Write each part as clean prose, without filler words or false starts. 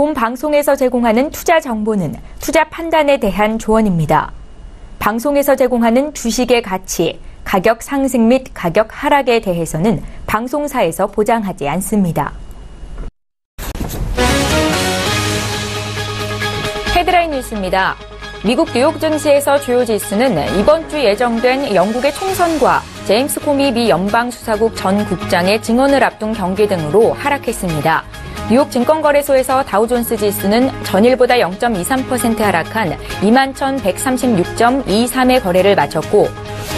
본 방송에서 제공하는 투자 정보는 투자 판단에 대한 조언입니다. 방송에서 제공하는 주식의 가치, 가격 상승 및 가격 하락에 대해서는 방송사에서 보장하지 않습니다. 헤드라인 뉴스입니다. 미국 뉴욕 증시에서 주요 지수는 이번 주 예정된 영국의 총선과 제임스 코미 미 연방수사국 전 국장의 증언을 앞둔 경기 등으로 하락했습니다. 뉴욕 증권거래소에서 다우존스 지수는 전일보다 0.23% 하락한 21,136.23의 거래를 마쳤고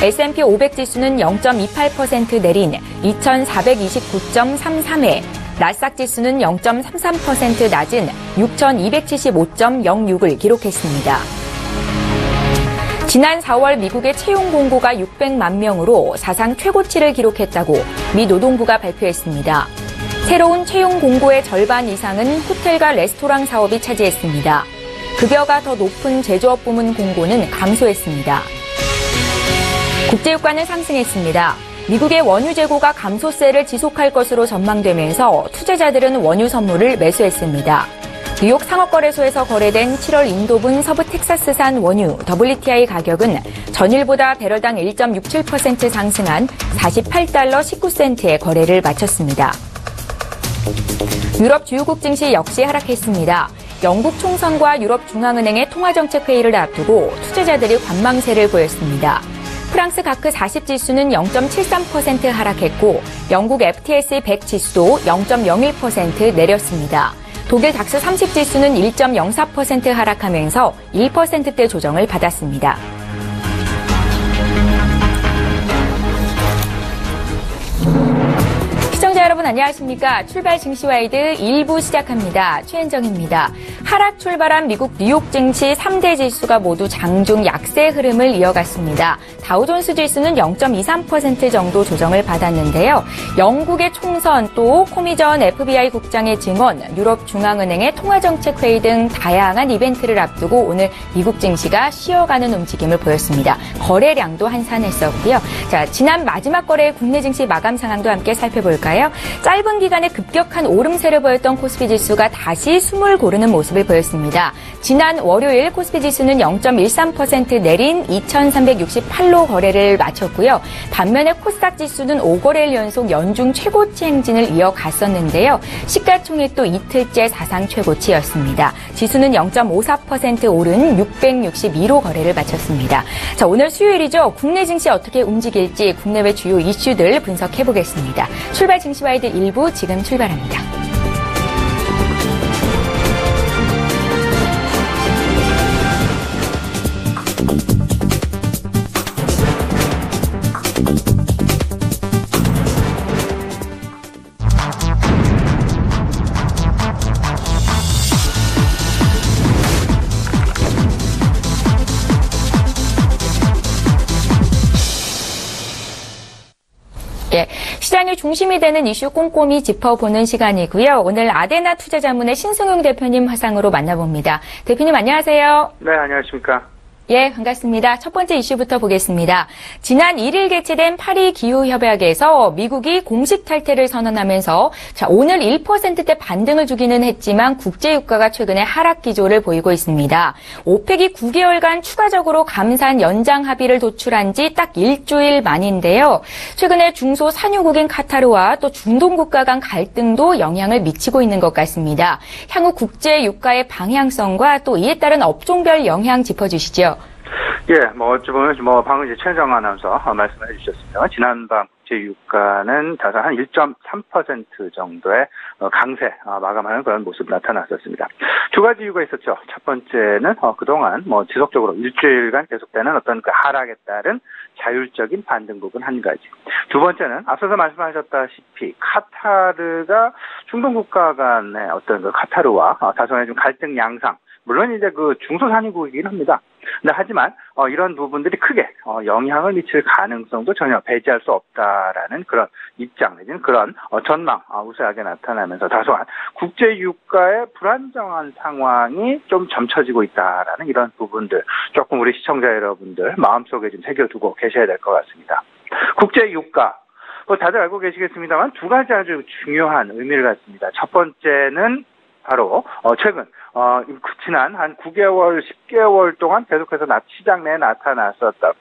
S&P 500 지수는 0.28% 내린 2,429.33회, 나스닥 지수는 0.33% 낮은 6,275.06을 기록했습니다. 지난 4월 미국의 채용 공고가 600만 명으로 사상 최고치를 기록했다고 미 노동부가 발표했습니다. 새로운 채용 공고의 절반 이상은 호텔과 레스토랑 사업이 차지했습니다. 급여가 더 높은 제조업 부문 공고는 감소했습니다. 국제유가는 상승했습니다. 미국의 원유 재고가 감소세를 지속할 것으로 전망되면서 투자자들은 원유 선물을 매수했습니다. 뉴욕 상업거래소에서 거래된 7월 인도분 서부 텍사스산 원유 WTI 가격은 전일보다 배럴당 1.67% 상승한 48달러 19센트에 거래를 마쳤습니다. 유럽 주요국 증시 역시 하락했습니다. 영국 총선과 유럽중앙은행의 통화정책회의를 앞두고 투자자들이 관망세를 보였습니다. 프랑스 가크 40 지수는 0.73% 하락했고 영국 FTSE 100 지수도 0.01% 내렸습니다. 독일 닥스 30 지수는 1.04% 하락하면서 1%대 조정을 받았습니다. 시청자 여러분 안녕하십니까? 출발 증시와이드 1부 시작합니다. 최현정입니다. 하락 출발한 미국 뉴욕 증시 3대 지수가 모두 장중 약세 흐름을 이어갔습니다. 다우존스 지수는 0.23% 정도 조정을 받았는데요. 영국의 총선 또 코미 전 FBI 국장의 증언, 유럽중앙은행의 통화정책회의 등 다양한 이벤트를 앞두고 오늘 미국 증시가 쉬어가는 움직임을 보였습니다. 거래량도 한산했었고요. 자, 지난 마지막 거래의 국내 증시 마감 상황도 함께 살펴볼까요? 짧은 기간에 급격한 오름세를 보였던 코스피 지수가 다시 숨을 고르는 모습을 보였습니다. 지난 월요일 코스피 지수는 0.13% 내린 2,368로 거래를 마쳤고요. 반면에 코스닥 지수는 5거래일 연속 연중 최고치 행진을 이어갔었는데요. 시가총액도 이틀째 사상 최고치였습니다. 지수는 0.54% 오른 662로 거래를 마쳤습니다. 자, 오늘 수요일이죠. 국내 증시 어떻게 움직일지 국내외 주요 이슈들 분석해보겠습니다. 출발 증시와이드 1부 지금 출발합니다. 시장의 중심이 되는 이슈 꼼꼼히 짚어보는 시간이고요. 오늘 아데나 투자자문의 신승용 대표님 화상으로 만나봅니다. 대표님 안녕하세요. 네, 안녕하십니까. 예, 반갑습니다. 첫 번째 이슈부터 보겠습니다. 지난 1일 개최된 파리 기후협약에서 미국이 공식 탈퇴를 선언하면서 오늘 1%대 반등을 주기는 했지만 국제유가가 최근에 하락 기조를 보이고 있습니다. 오펙이 9개월간 추가적으로 감산 연장 합의를 도출한 지 딱 일주일 만인데요. 최근에 중소 산유국인 카타르와 또 중동 국가 간 갈등도 영향을 미치고 있는 것 같습니다. 향후 국제유가의 방향성과 또 이에 따른 업종별 영향 짚어주시죠. 예, 어찌 보면, 방금 이제 최정 아나운서 말씀해 주셨습니다. 지난밤 국제유가는 다소 한 1.3% 정도의 강세, 마감하는 그런 모습 나타났었습니다. 두 가지 이유가 있었죠. 첫 번째는, 그동안 지속적으로 일주일간 계속되는 어떤 그 하락에 따른 자율적인 반등 부분 한 가지. 두 번째는 앞서서 말씀하셨다시피 카타르가 중동 국가 간의 어떤 그 카타르와 다소의 좀 갈등 양상, 물론 이제 그 중소산유국이긴 합니다. 근데 하지만 이런 부분들이 크게 영향을 미칠 가능성도 전혀 배제할 수 없다라는 그런 입장 내지는 그런 전망 우세하게 나타나면서 다소한 국제 유가의 불안정한 상황이 좀 점쳐지고 있다라는 이런 부분들 조금 우리 시청자 여러분들 마음속에 좀 새겨두고 계셔야 될 것 같습니다. 국제 유가 다들 알고 계시겠습니다만 두 가지 아주 중요한 의미를 갖습니다. 첫 번째는 바로 최근 지난 한 9개월, 10개월 동안 계속해서 시장 내에 나타났었던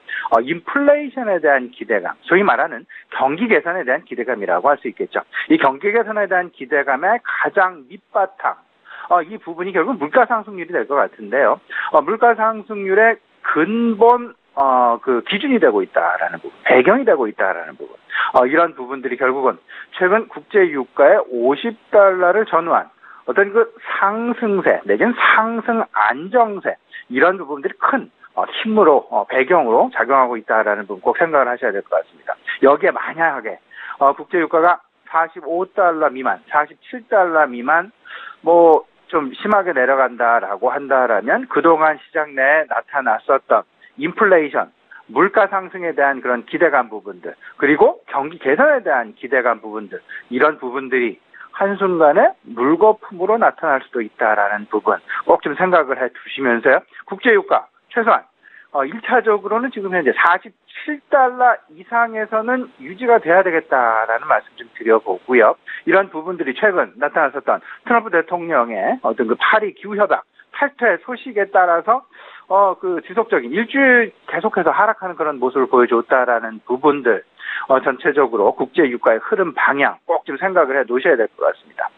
인플레이션에 대한 기대감, 소위 말하는 경기 개선에 대한 기대감이라고 할 수 있겠죠. 이 경기 개선에 대한 기대감의 가장 밑바탕, 이 부분이 결국 물가 상승률이 될 것 같은데요. 물가 상승률의 근본 그 기준이 되고 있다라는 부분, 배경이 되고 있다라는 부분, 이런 부분들이 결국은 최근 국제 유가의 50달러를 전후한 어떤 그 상승세 내지는 상승 안정세, 이런 부분들이 큰 힘으로 배경으로 작용하고 있다라는 부분 꼭 생각을 하셔야 될 것 같습니다. 여기에 만약에 국제 유가가 45달러 미만, 47달러 미만 뭐 좀 심하게 내려간다라고 한다라면 그동안 시장 내에 나타났었던 인플레이션, 물가 상승에 대한 그런 기대감 부분들, 그리고 경기 개선에 대한 기대감 부분들, 이런 부분들이 한순간에 물거품으로 나타날 수도 있다라는 부분 꼭 좀 생각을 해 두시면서요. 국제유가 최소한 1차적으로는 지금 현재 47달러 이상에서는 유지가 돼야 되겠다라는 말씀 좀 드려보고요. 이런 부분들이 최근 나타났었던 트럼프 대통령의 어떤 그 파리 기후협약 탈퇴 소식에 따라서 그 지속적인 일주일 계속해서 하락하는 그런 모습을 보여줬다라는 부분들, 전체적으로 국제 유가의 흐름 방향 꼭 좀 생각을 해 놓으셔야 될 것 같습니다.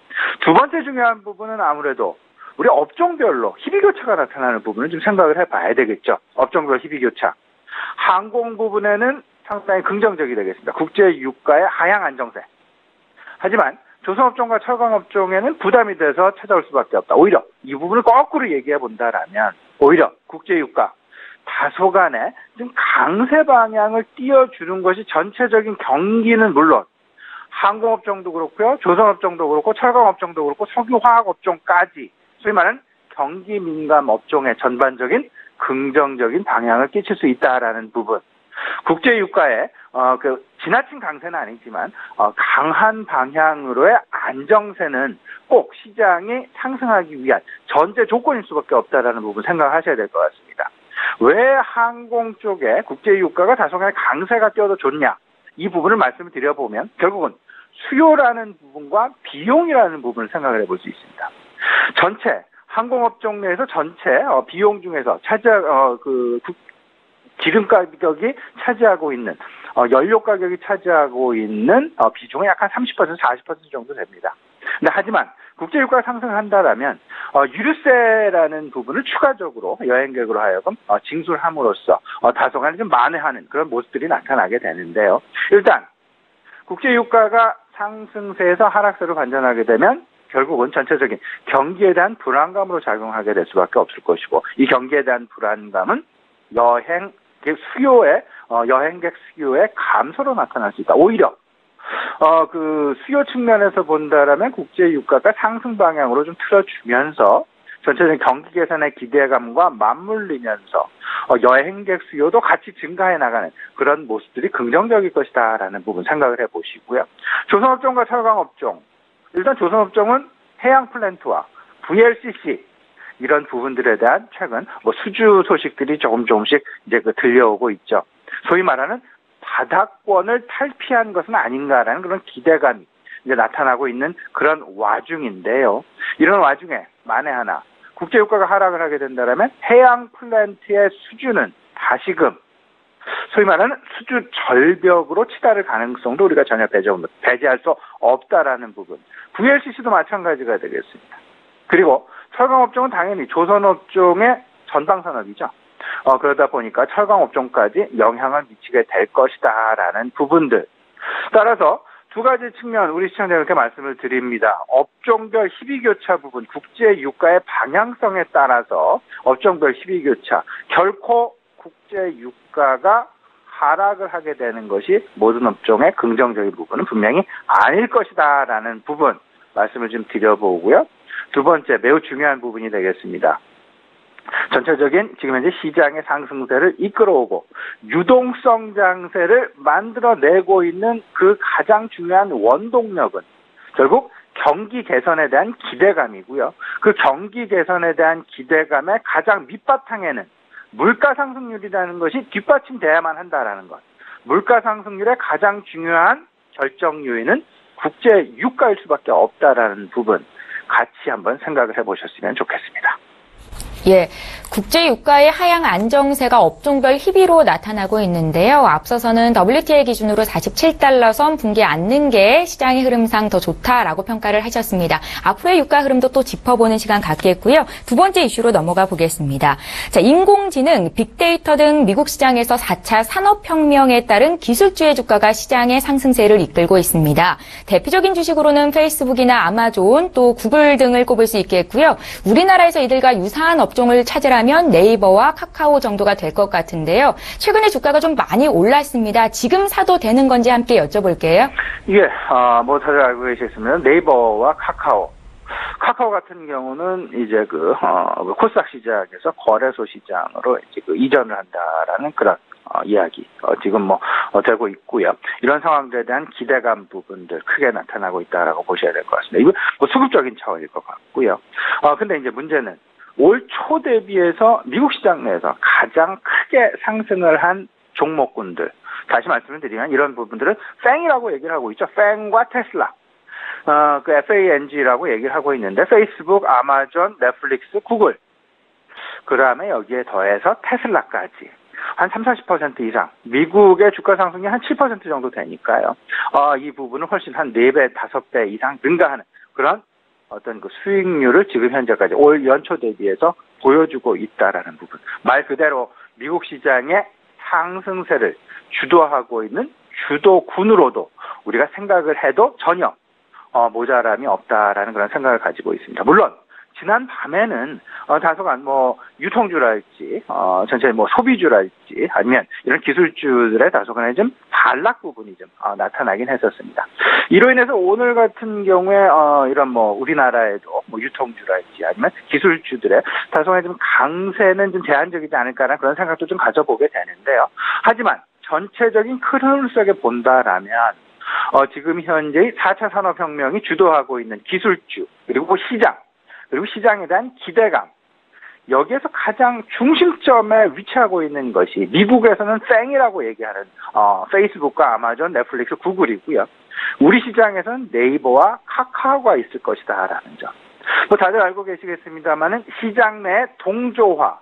두 번째 중요한 부분은 아무래도 우리 업종별로 희비교차가 나타나는 부분을 좀 생각을 해봐야 되겠죠. 업종별 희비교차. 항공 부분에는 상당히 긍정적이 되겠습니다. 국제 유가의 하향 안정세. 하지만 조선업종과 철강업종에는 부담이 돼서 찾아올 수밖에 없다. 오히려 이 부분을 거꾸로 얘기해 본다라면 오히려 국제유가 다소간의 좀 강세 방향을 띄워주는 것이 전체적인 경기는 물론 항공업종도 그렇고요, 조선업종도 그렇고, 철강업종도 그렇고, 석유화학업종까지 소위 말하는 경기 민감 업종의 전반적인 긍정적인 방향을 끼칠 수 있다라는 부분. 국제유가의 그 지나친 강세는 아니지만 강한 방향으로의 안정세는 꼭 시장이 상승하기 위한 전제 조건일 수밖에 없다라는 부분 생각하셔야 될 것 같습니다. 왜 항공 쪽에 국제유가가 다소간의 강세가 껴도 좋냐? 이 부분을 말씀을 드려보면 결국은 수요라는 부분과 비용이라는 부분을 생각을 해볼 수 있습니다. 전체 항공업종 내에서 전체 비용 중에서 기름 가격이 차지하고 있는 연료 가격이 차지하고 있는 비중은 약 한 30% 40% 정도 됩니다. 근데 하지만 국제유가가 상승한다라면 유류세라는 부분을 추가적으로 여행객으로 하여금 징수함으로써 다소간 좀 만회하는 그런 모습들이 나타나게 되는데요. 일단 국제유가가 상승세에서 하락세로 반전하게 되면 결국은 전체적인 경기에 대한 불안감으로 작용하게 될 수밖에 없을 것이고, 이 경기에 대한 불안감은 여행객 수요의 감소로 나타날 수 있다. 오히려 그 수요 측면에서 본다라면 국제 유가가 상승 방향으로 좀 틀어주면서 전체적인 경기 개선의 기대감과 맞물리면서 여행객 수요도 같이 증가해 나가는 그런 모습들이 긍정적일 것이다라는 부분 생각을 해보시고요. 조선업종과 철강업종, 일단 조선업종은 해양 플랜트와 VLCC 이런 부분들에 대한 최근 수주 소식들이 조금씩 이제 들려오고 있죠. 소위 말하는 바닥권을 탈피한 것은 아닌가라는 그런 기대감이 이제 나타나고 있는 그런 와중인데요. 이런 와중에 만에 하나 국제유가가 하락을 하게 된다면 해양 플랜트의 수주는 다시금 소위 말하는 수주 절벽으로 치달을 가능성도 우리가 전혀 배제할 수 없다라는 부분. VLCC도 마찬가지가 되겠습니다. 그리고 철강업종은 당연히 조선업종의 전방산업이죠. 그러다 보니까 철강업종까지 영향을 미치게 될 것이다라는 부분들. 따라서 두 가지 측면 우리 시청자님께 말씀을 드립니다. 업종별 희비교차 부분, 국제유가의 방향성에 따라서 업종별 희비교차, 결코 국제유가가 하락을 하게 되는 것이 모든 업종의 긍정적인 부분은 분명히 아닐 것이다라는 부분 말씀을 좀 드려보고요. 두 번째 매우 중요한 부분이 되겠습니다. 전체적인 지금 현재 시장의 상승세를 이끌어오고 유동성 장세를 만들어내고 있는 그 가장 중요한 원동력은 결국 경기 개선에 대한 기대감이고요. 그 경기 개선에 대한 기대감의 가장 밑바탕에는 물가 상승률이라는 것이 뒷받침돼야만 한다라는 것. 물가 상승률의 가장 중요한 결정 요인은 국제 유가일 수밖에 없다라는 부분. 같이 한번 생각을 해보셨으면 좋겠습니다. 예, 국제 유가의 하향 안정세가 업종별 희비로 나타나고 있는데요. 앞서서는 WTI 기준으로 47달러 선 붕괴 않는 게 시장의 흐름상 더 좋다라고 평가를 하셨습니다. 앞으로의 유가 흐름도 또 짚어보는 시간 갖겠고요. 두 번째 이슈로 넘어가 보겠습니다. 자, 인공지능, 빅데이터 등 미국 시장에서 4차 산업혁명에 따른 기술주의 주가가 시장의 상승세를 이끌고 있습니다. 대표적인 주식으로는 페이스북이나 아마존, 또 구글 등을 꼽을 수 있겠고요. 우리나라에서 이들과 유사한 업종을 찾으라면 네이버와 카카오 정도가 될 것 같은데요. 최근에 주가가 좀 많이 올랐습니다. 지금 사도 되는 건지 함께 여쭤볼게요. 예, 뭐 다들 알고 계시겠습니다. 네이버와 카카오. 카카오 같은 경우는 이제 코스닥 시장에서 거래소 시장으로 이제 이전을 한다라는 그런 이야기 지금 되고 있고요. 이런 상황들에 대한 기대감 부분들 크게 나타나고 있다라고 보셔야 될 것 같습니다. 이거 수급적인 차원일 것 같고요. 근데 이제 문제는 올 초 대비해서 미국 시장 내에서 가장 크게 상승을 한 종목군들. 다시 말씀을 드리면 이런 부분들은 팽이라고 얘기를 하고 있죠. 팽과 테슬라. 그 FANG라고 얘기를 하고 있는데 페이스북, 아마존, 넷플릭스, 구글. 그 다음에 여기에 더해서 테슬라까지. 한 30-40% 이상. 미국의 주가 상승이 한 7% 정도 되니까요. 이 부분은 훨씬 한 4배, 5배 이상 능가하는 그런 어떤 그 수익률을 지금 현재까지 올 연초 대비해서 보여주고 있다라는 부분. 말 그대로 미국 시장의 상승세를 주도하고 있는 주도군으로도 우리가 생각을 해도 전혀 모자람이 없다라는 그런 생각을 가지고 있습니다. 물론 지난 밤에는 다소간 유통주랄지 전체 소비주랄지 아니면 이런 기술주들의 다소간의 좀 반락 부분이 좀 나타나긴 했었습니다. 이로 인해서 오늘 같은 경우에 이런 우리나라에도 유통주랄지 아니면 기술주들의 다소간의 좀 강세는 좀 제한적이지 않을까라는 그런 생각도 좀 가져보게 되는데요. 하지만 전체적인 큰 흐름 속에 본다라면 지금 현재 4차 산업혁명이 주도하고 있는 기술주 그리고 시장에 대한 기대감, 여기에서 가장 중심점에 위치하고 있는 것이 미국에서는 팽이라고 얘기하는 페이스북과 아마존, 넷플릭스, 구글이고요. 우리 시장에서는 네이버와 카카오가 있을 것이다라는 점. 다들 알고 계시겠습니다만은 시장 내 동조화,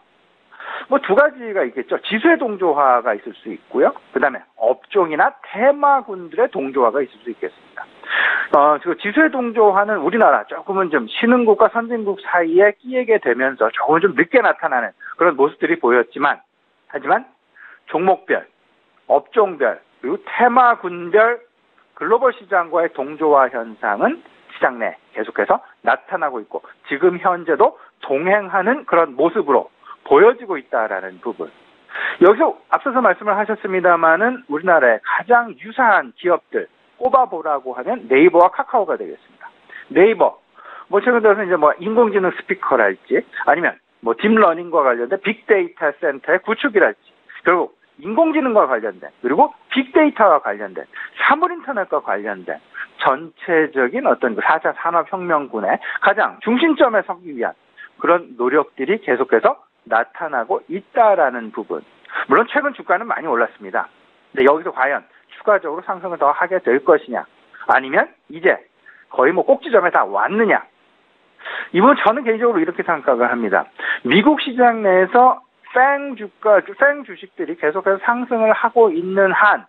두 가지가 있겠죠. 지수의 동조화가 있을 수 있고요. 그 다음에 업종이나 테마군들의 동조화가 있을 수 있겠습니다. 지수의 동조화는 우리나라 조금은 좀 신흥국과 선진국 사이에 끼게 되면서 조금은 좀 늦게 나타나는 그런 모습들이 보였지만, 하지만 종목별, 업종별, 그리고 테마군별 글로벌 시장과의 동조화 현상은 시장 내 계속해서 나타나고 있고, 지금 현재도 동행하는 그런 모습으로 보여지고 있다라는 부분. 여기서 앞서서 말씀을 하셨습니다만은 우리나라의 가장 유사한 기업들 꼽아보라고 하면 네이버와 카카오가 되겠습니다. 네이버, 최근 들어서 이제 인공지능 스피커랄지 아니면 딥러닝과 관련된 빅데이터 센터의 구축이랄지, 결국 인공지능과 관련된 그리고 빅데이터와 관련된 사물인터넷과 관련된 전체적인 어떤 4차 산업혁명군의 가장 중심점에 서기 위한 그런 노력들이 계속해서 나타나고 있다라는 부분. 물론 최근 주가는 많이 올랐습니다. 근데 여기서 과연 추가적으로 상승을 더 하게 될 것이냐, 아니면 이제 거의 꼭지점에 다 왔느냐. 이 부분 저는 개인적으로 이렇게 생각을 합니다. 미국 시장 내에서 팽 주식들이 계속해서 상승을 하고 있는 한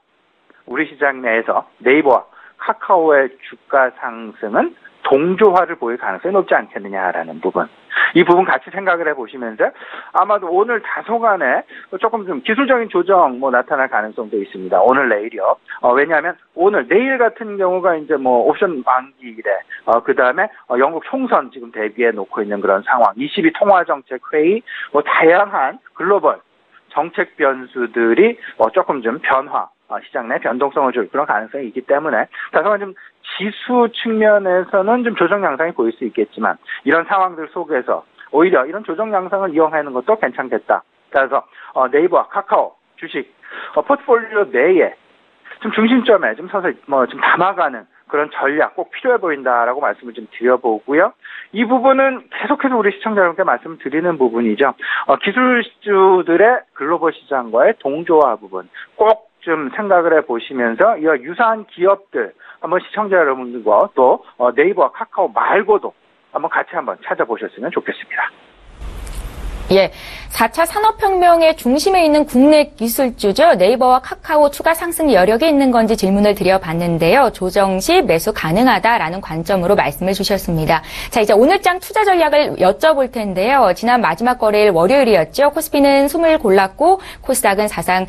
우리 시장 내에서 네이버와 카카오의 주가 상승은 동조화를 보일 가능성이 높지 않겠느냐라는 부분. 이 부분 같이 생각을 해보시면서 아마도 오늘 다소간에 조금 좀 기술적인 조정 나타날 가능성도 있습니다. 오늘 내일이요. 왜냐하면 내일 같은 경우가 이제 옵션 만기일에 그 다음에 영국 총선 지금 대비해 놓고 있는 그런 상황, 22 통화정책회의, 다양한 글로벌 정책 변수들이 조금 좀 시장 내 변동성을 줄 그런 가능성이 있기 때문에 다소간 좀 지수 측면에서는 좀 조정 양상이 보일 수 있겠지만, 이런 상황들 속에서 오히려 이런 조정 양상을 이용하는 것도 괜찮겠다. 따라서 네이버와 카카오 주식 포트폴리오 내에 좀 중심점에 좀 서서 좀 담아가는 그런 전략 꼭 필요해 보인다라고 말씀을 좀 드려보고요. 이 부분은 계속해서 우리 시청자 여러분께 말씀드리는 부분이죠. 기술주들의 글로벌 시장과의 동조화 부분 꼭 좀 생각을 해보시면서 이 유사한 기업들 한번 시청자 여러분들과 또 네이버와 카카오 말고도 같이 한번 찾아보셨으면 좋겠습니다. 예, 4차 산업혁명의 중심에 있는 국내 기술주죠. 네이버와 카카오 추가 상승 여력이 있는 건지 질문을 드려봤는데요. 조정 시 매수 가능하다라는 관점으로 말씀을 주셨습니다. 자, 이제 오늘장 투자 전략을 여쭤볼 텐데요. 지난 마지막 거래일 월요일이었죠. 코스피는 숨을 골랐고 코스닥은 사상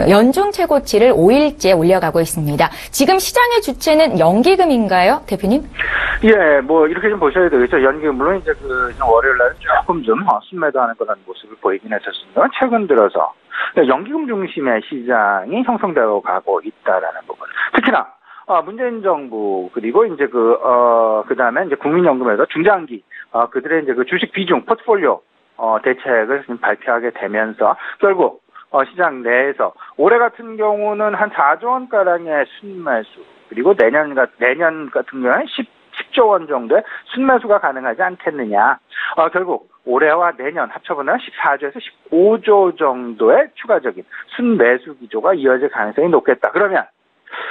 연중 최고치를 5일째 올려가고 있습니다. 지금 시장의 주체는 연기금인가요, 대표님? 예, 이렇게 좀 보셔야 되겠죠. 연기금, 물론 이제 월요일 날은 조금 좀 순매도하는 그런 모습을 보이긴 했었습니다. 최근 들어서 연기금 중심의 시장이 형성되어 가고 있다라는 부분. 특히나 문재인 정부 그리고 이제 그다음에 이제 국민연금에서 중장기 그들의 이제 그 주식 비중 포트폴리오 대책을 지금 발표하게 되면서 결국 시장 내에서 올해 같은 경우는 한 4조 원 가량의 순매수 그리고 내년 같은 경우는 10조 원 정도의 순매수가 가능하지 않겠느냐. 결국 올해와 내년 합쳐보면 14조에서 15조 정도의 추가적인 순매수 기조가 이어질 가능성이 높겠다. 그러면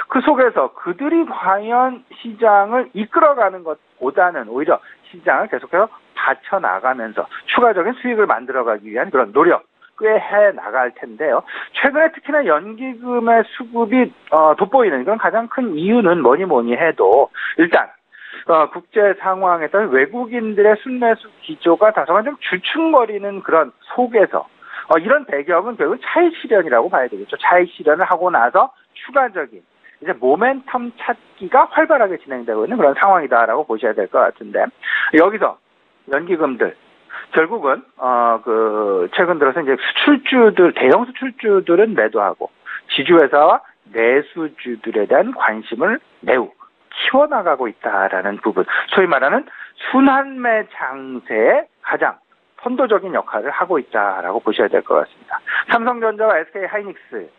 그 속에서 그들이 과연 시장을 이끌어가는 것보다는 오히려 시장을 계속해서 받쳐나가면서 추가적인 수익을 만들어가기 위한 그런 노력 꽤 해 나갈 텐데요. 최근에 특히나 연기금의 수급이 돋보이는 그런 가장 큰 이유는 뭐니 해도 일단 국제 상황에 따라 외국인들의 순매수 기조가 다소간 좀 주춤거리는 그런 속에서 이런 배경은 결국 차익 실현이라고 봐야 되겠죠. 차익 실현을 하고 나서 추가적인 이제 모멘텀 찾기가 활발하게 진행되고 있는 그런 상황이다라고 보셔야 될 것 같은데 여기서 연기금들 결국은 최근 들어서 이제 수출주들 대형 수출주들은 매도하고 지주회사와 내수주들에 대한 관심을 매우 키워나가고 있다라는 부분, 소위 말하는 순환매 장세의 가장 선도적인 역할을 하고 있다라고 보셔야 될 것 같습니다. 삼성전자와 SK하이닉스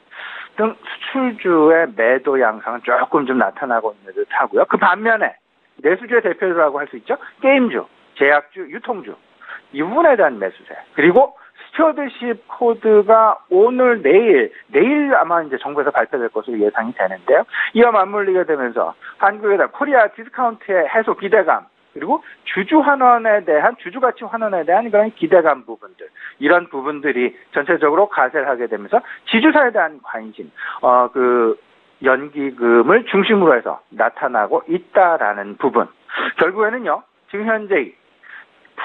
등 수출주의 매도 양상은 조금 좀 나타나고 있는 듯 하고요. 그 반면에 내수주의 대표라고 할 수 있죠. 게임주, 제약주, 유통주 이 부분에 대한 매수세 그리고 스튜어드십 코드가 오늘 내일 아마 이제 정부에서 발표될 것으로 예상이 되는데요. 이와 맞물리게 되면서 한국에 대한 코리아 디스카운트의 해소 기대감 그리고 주주 가치 환원에 대한 그런 기대감 부분들 이런 부분들이 전체적으로 가세를 하게 되면서 지주사에 대한 관심 연기금을 중심으로 해서 나타나고 있다라는 부분 결국에는요 지금 현재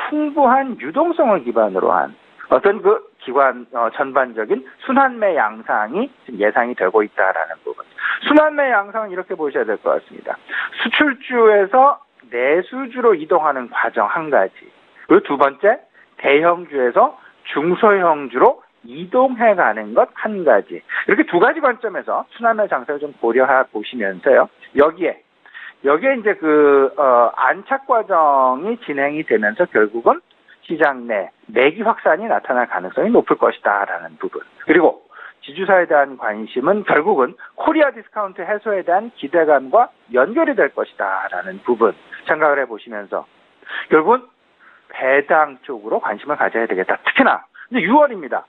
풍부한 유동성을 기반으로 한 어떤 기관 전반적인 순환매 양상이 지금 예상이 되고 있다라는 부분. 순환매 양상은 이렇게 보셔야 될 것 같습니다. 수출주에서 내수주로 이동하는 과정 한 가지. 그리고 두 번째, 대형주에서 중소형주로 이동해가는 것 한 가지. 이렇게 두 가지 관점에서 순환매 장세를 좀 고려해 보시면서요. 여기에 이제 안착 과정이 진행이 되면서 결국은 시장 내 매기 확산이 나타날 가능성이 높을 것이다라는 부분. 그리고 지주사에 대한 관심은 결국은 코리아 디스카운트 해소에 대한 기대감과 연결이 될 것이다라는 부분 생각을 해보시면서 결국은 배당 쪽으로 관심을 가져야 되겠다. 특히나 이제 6월입니다.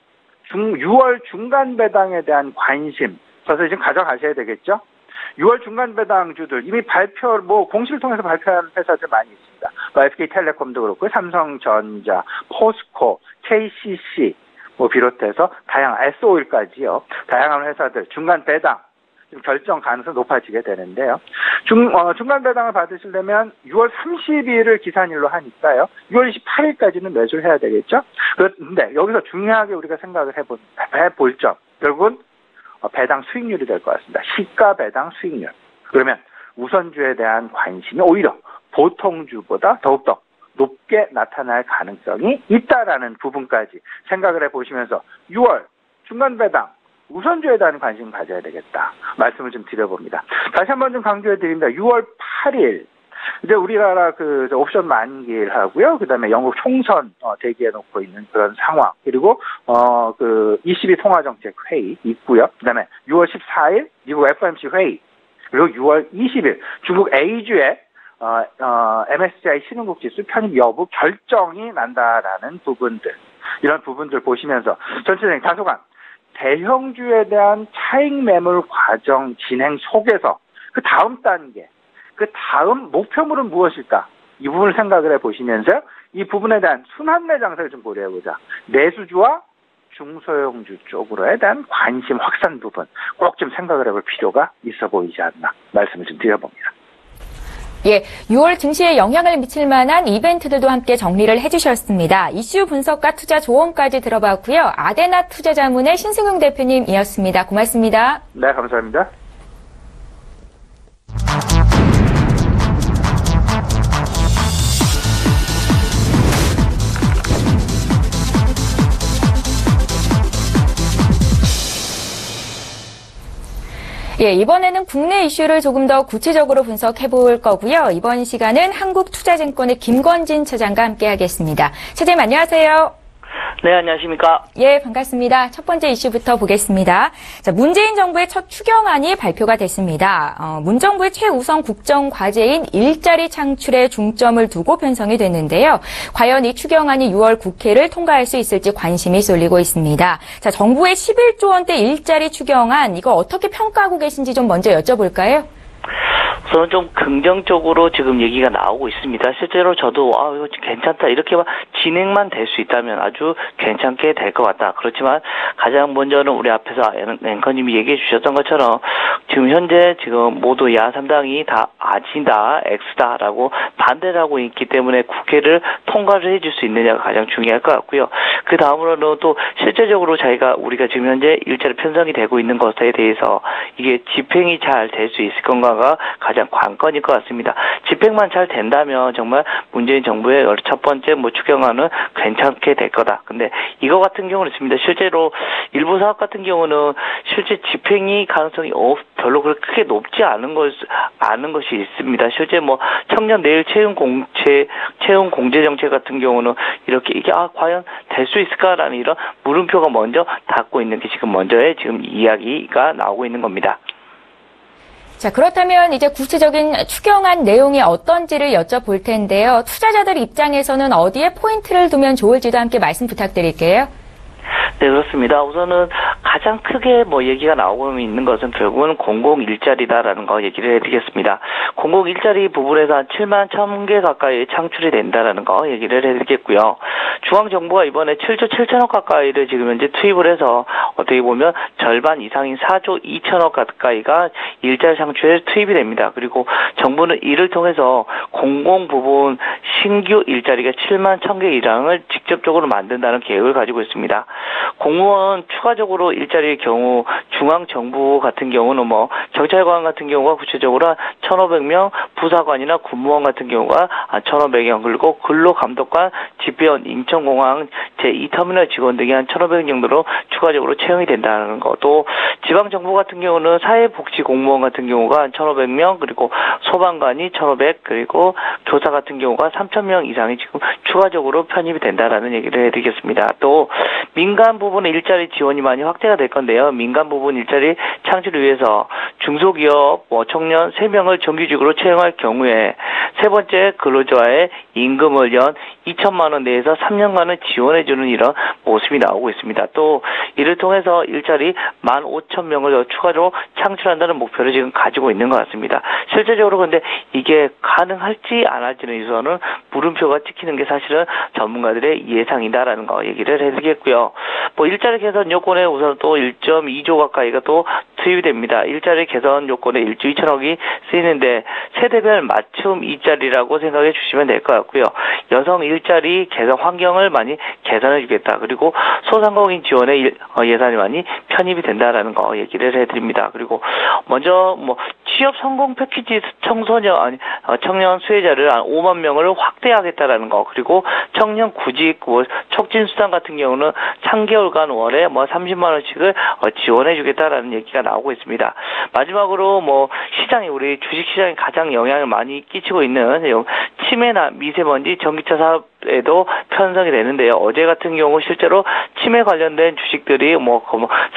6월 중간 배당에 대한 관심 그래서 지금 가져가셔야 되겠죠. 6월 중간 배당주들 이미 공시를 통해서 발표한 회사들 많이 있습니다. SK텔레콤도 그렇고 삼성전자, 포스코, KCC 비롯해서 다양한 S-오일까지요. 다양한 회사들 중간 배당 결정 가능성이 높아지게 되는데요. 중간 배당을 받으시려면 6월 30일을 기산일로 하니까요. 6월 28일까지는 매수를 해야 되겠죠. 그런데 여기서 중요하게 우리가 생각을 해볼 점 결국은 배당 수익률이 될 것 같습니다. 시가 배당 수익률. 그러면 우선주에 대한 관심이 오히려 보통주보다 더욱더 높게 나타날 가능성이 있다라는 부분까지 생각을 해보시면서 6월 중간 배당 우선주에 대한 관심 가져야 되겠다. 말씀을 좀 드려봅니다. 다시 한번 좀 강조해 드립니다. 6월 8일 이제 우리나라 옵션 만기를 하고요. 그다음에 영국 총선 대기해 놓고 있는 그런 상황. 그리고 ECB 통화정책 회의 있고요. 그다음에 6월 14일 미국 FOMC 회의. 그리고 6월 20일 중국 A주의 MSCI 신흥국 지수 편입 여부 결정이 난다라는 부분들. 이런 부분들 보시면서 전체적인 다소간 대형주에 대한 차익 매물 과정 진행 속에서 그 다음 단계 그 다음 목표물은 무엇일까? 이 부분을 생각을 해보시면서 이 부분에 대한 순환매 장세를 좀 고려해보자. 내수주와 중소형주 쪽으로에 대한 관심 확산 부분 꼭 좀 생각을 해볼 필요가 있어 보이지 않나 말씀을 좀 드려봅니다. 예, 6월 증시에 영향을 미칠 만한 이벤트들도 함께 정리를 해주셨습니다. 이슈 분석과 투자 조언까지 들어봤고요. 아데나 투자자문의 신승용 대표님이었습니다. 고맙습니다. 네, 감사합니다. 예, 이번에는 국내 이슈를 조금 더 구체적으로 분석해 볼 거고요. 이번 시간은 한국투자증권의 김건진 차장과 함께 하겠습니다. 차장님 안녕하세요. 네, 안녕하십니까. 예, 반갑습니다. 첫 번째 이슈부터 보겠습니다. 자, 문재인 정부의 첫 추경안이 발표가 됐습니다. 문 정부의 최우선 국정 과제인 일자리 창출에 중점을 두고 편성이 됐는데요. 과연 이 추경안이 6월 국회를 통과할 수 있을지 관심이 쏠리고 있습니다. 자, 정부의 11조 원대 일자리 추경안, 이거 어떻게 평가하고 계신지 좀 먼저 여쭤볼까요? 우선 좀 긍정적으로 지금 얘기가 나오고 있습니다. 실제로 저도 이거 괜찮다 이렇게만 진행만 될 수 있다면 아주 괜찮게 될 것 같다. 그렇지만 가장 먼저는 우리 앞에서 앵커님이 얘기해 주셨던 것처럼 지금 현재 지금 모두 야 3당이 다 아니다, X다라고 반대를 하고 있기 때문에 국회를 통과를 해줄 수 있느냐가 가장 중요할 것 같고요. 그 다음으로는 또 실제적으로 우리가 지금 현재 일자리 편성이 되고 있는 것에 대해서 이게 집행이 잘 될 수 있을 건가가 가장 관건일 것 같습니다. 집행만 잘 된다면 정말 문재인 정부의 첫 번째 추경안은 괜찮게 될 거다. 근데 이거 같은 경우는 있습니다. 실제로 일부 사업 같은 경우는 실제 집행이 가능성이 별로 그렇게 크게 높지 않은 것이 있습니다. 실제 청년 내일 채용 공제 정책 같은 경우는 이게 과연 될 수 있을까라는 이런 물음표가 먼저 닫고 있는 게 지금 지금 이야기가 나오고 있는 겁니다. 자, 그렇다면 이제 구체적인 추경안 내용이 어떤지를 여쭤볼 텐데요. 투자자들 입장에서는 어디에 포인트를 두면 좋을지도 함께 말씀 부탁드릴게요. 네, 그렇습니다. 우선은 가장 크게 얘기가 나오고 있는 것은 결국은 공공 일자리다라는 거 얘기를 해드리겠습니다. 공공 일자리 부분에서 한 7만 1,000개 가까이 창출이 된다라는 거 얘기를 해드리겠고요. 중앙정부가 이번에 7조 7천억 가까이를 지금 현재 투입을 해서 어떻게 보면 절반 이상인 4조 2천억 가까이가 일자리 창출에 투입이 됩니다. 그리고 정부는 이를 통해서 공공 부분 신규 일자리가 7만 1,000개 이상을 직접적으로 만든다는 계획을 가지고 있습니다. 공무원 추가적으로 일자리의 경우 중앙정부 같은 경우는 경찰관 같은 경우가 구체적으로 1,500명, 부사관이나 군무원 같은 경우가 1,500명, 그리고 근로감독관, 집배원, 인천공항 제2터미널 직원 등이 한 1,500명 정도로 추가적으로 채용이 된다는 거. 또 지방정부 같은 경우는 사회복지공무원 같은 경우가 한 1,500명, 그리고 소방관이 1,500, 그리고 교사 같은 경우가 3,000명 이상이 지금 추가적으로 편입이 된다라는 얘기를 해드리겠습니다. 또 민간 부분의 일자리 지원이 많이 확대가 될 건데요. 민간 부분 일자리 창출을 위해서 중소기업 청년 3명을 정규직으로 채용할 경우에 세 번째 근로자의 임금을 연 2천만 원 내에서 3년간은 지원해주는 이런 모습이 나오고 있습니다. 또 이를 통해서 일자리 15,000명을 더 추가로 창출한다는 목표를 지금 가지고 있는 것 같습니다. 실제적으로 근데 이게 가능할지 안 할지는 우선은 물음표가 찍히는 게 사실은 전문가들의 예상이다라는 거 얘기를 해드리겠고요. 일자리 개선 요건에 우선 또 1.2조 가까이가 또 투입이 됩니다. 일자리 개선 요건에 1조 2천억이 쓰이는데 세대별 맞춤 일자리라고 생각해 주시면 될 것 같고요. 여성 일자리 개선 환경을 많이 개선해 주겠다. 그리고 소상공인 지원에 예산이 많이 편입이 된다라는 거 얘기를 해드립니다. 그리고 먼저 취업 성공 패키지 청년 수혜자를 한 5만 명을 확대하겠다라는 거. 그리고 청년 구직 촉진 수당 같은 경우는 3개월간 월에 30만 원씩을 지원해 주겠다라는 얘기가 나오고 있습니다. 마지막으로 우리 주식 시장에 가장 영향을 많이 끼치고 있는 치매나 미세먼지 전기차 사업에도 편성이 되는데요. 어제 같은 경우 실제로 치매 관련된 주식들이